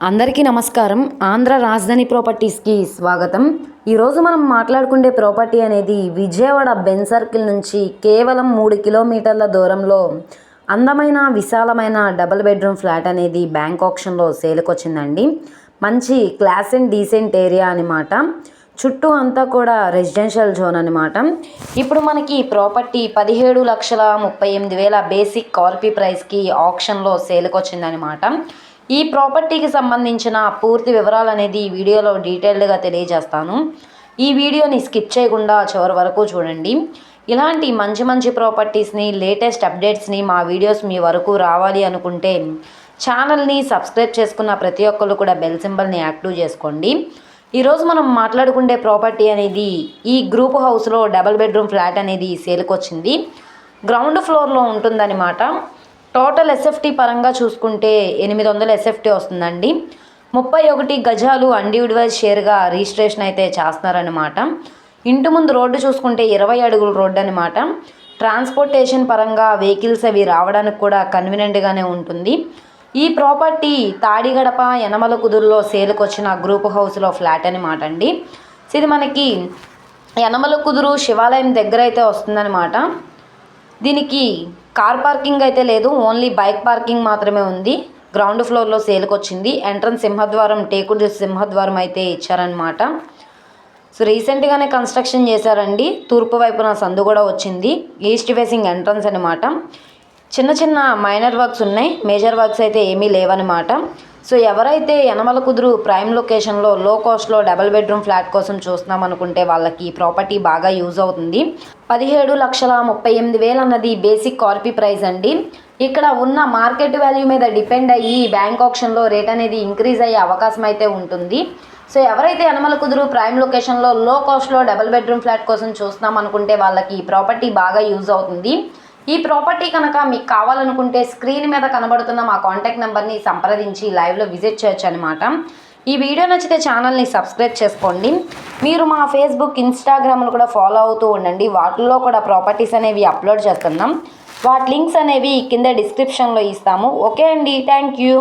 అందరికీ నమస్కారం. ఆంధ్ర రాజధాని ప్రాపర్టీస్కి స్వాగతం. ఈరోజు మనం మాట్లాడుకునే ప్రాపర్టీ అనేది విజయవాడ బెన్ సర్కిల్ నుంచి కేవలం 3 కిలోమీటర్ల దూరంలో అందమైన విశాలమైన డబుల్ బెడ్రూమ్ ఫ్లాట్ అనేది బ్యాంక్ ఆక్షన్లో సేల్కి వచ్చిందండి. మంచి క్లాస్ అండ్ డీసెంట్ ఏరియా అనమాట. చుట్టూ అంతా కూడా రెసిడెన్షియల్ జోన్ అనమాట. ఇప్పుడు మనకి ప్రాపర్టీ 17,38,000 బేసిక్ కార్పీ ప్రైస్కి ఆక్షన్లో సేల్కి వచ్చిందనమాట. ఈ ప్రాపర్టీకి సంబంధించిన పూర్తి వివరాలు అనేది ఈ వీడియోలో డీటెయిల్డ్గా తెలియజేస్తాను. ఈ వీడియోని స్కిప్ చేయకుండా చివరి వరకు చూడండి. ఇలాంటి మంచి మంచి ప్రాపర్టీస్ని, లేటెస్ట్ అప్డేట్స్ని మా వీడియోస్ మీ వరకు రావాలి అనుకుంటే ఛానల్ని సబ్స్క్రైబ్ చేసుకున్న ప్రతి ఒక్కరు కూడా బెల్ సింబల్ని యాక్టివ్ చేసుకోండి. ఈరోజు మనం మాట్లాడుకునే ప్రాపర్టీ అనేది ఈ గ్రూప్ హౌస్లో డబుల్ బెడ్రూమ్ ఫ్లాట్ అనేది సేల్కి వచ్చింది. గ్రౌండ్ ఫ్లోర్లో ఉంటుందన్నమాట. టోటల్ ఎస్ఎఫ్టీ పరంగా చూసుకుంటే 800 ఎస్ఎఫ్టీ వస్తుందండి. 31 గజాలు ఇండివిడ్యువల్ షేర్గా రిజిస్ట్రేషన్ అయితే చేస్తున్నారనమాట. ఇంటి ముందు రోడ్డు చూసుకుంటే 20 అడుగుల రోడ్డు అనమాట. ట్రాన్స్పోర్టేషన్ పరంగా వెహికల్స్ అవి రావడానికి కూడా కన్వీనియంట్గానే ఉంటుంది. ఈ ప్రాపర్టీ తాడిగడప యనమల కుదురులో సేల్కి వచ్చిన గ్రూప్ హౌస్లో ఫ్లాట్ అనమాట అండి. ఇది మనకి యనమల కుదురు శివాలయం దగ్గర అయితే వస్తుందన్నమాట. దీనికి కార్ పార్కింగ్ అయితే లేదు, ఓన్లీ బైక్ పార్కింగ్ మాత్రమే ఉంది. గ్రౌండ్ ఫ్లోర్లో సేల్కి వచ్చింది. ఎంట్రన్స్ సింహద్వారం, టేకుడు సింహద్వారం అయితే ఇచ్చారనమాట. సో రీసెంట్గానే కన్స్ట్రక్షన్ చేశారండి. తూర్పు వైపున సందు కూడా వచ్చింది. ఈస్ట్ ఫేసింగ్ ఎంట్రన్స్ అనమాట. చిన్న చిన్న మైనర్ వర్క్స్ ఉన్నాయి, మేజర్ వర్క్స్ అయితే ఏమీ లేవన్నమాట. సో ఎవరైతే యనమల కుదురు ప్రైమ్ లొకేషన్లో లో కాస్ట్లో డబుల్ బెడ్రూమ్ ఫ్లాట్ కోసం చూస్తున్నాం అనుకుంటే వాళ్ళకి ఈ ప్రాపర్టీ బాగా యూజ్ అవుతుంది. 17,38,000 అన్నది బేసిక్ కార్పీ ప్రైస్ అండి. ఇక్కడ ఉన్న మార్కెట్ వాల్యూ మీద డిపెండ్ అయ్యి బ్యాంక్ ఆక్షన్లో రేట్ అనేది ఇంక్రీజ్ అయ్యే అవకాశం అయితే ఉంటుంది. సో ఎవరైతే యనమల కుదురు ప్రైమ్ లొకేషన్లో లో కాస్ట్లో డబుల్ బెడ్రూమ్ ఫ్లాట్ కోసం చూస్తున్నాం అనుకుంటే వాళ్ళకి ఈ ప్రాపర్టీ బాగా యూజ్ అవుతుంది. ఈ ప్రాపర్టీ కనుక మీకు కావాలనుకుంటే స్క్రీన్ మీద కనబడుతున్న మా కాంటాక్ట్ నెంబర్ని సంప్రదించి లైవ్లో విజిట్ చేయొచ్చు అనమాట. ఈ వీడియో నచ్చితే ఛానల్ని సబ్స్క్రైబ్ చేసుకోండి. మీరు మా ఫేస్బుక్, ఇన్స్టాగ్రామ్ను కూడా ఫాలో అవుతూ ఉండండి. వాటిల్లో కూడా ప్రాపర్టీస్ అనేవి అప్లోడ్ చేస్తున్నాం. వాటి లింక్స్ అనేవి కింద డిస్క్రిప్షన్లో ఇస్తాము. ఓకే అండి, థ్యాంక్ యూ.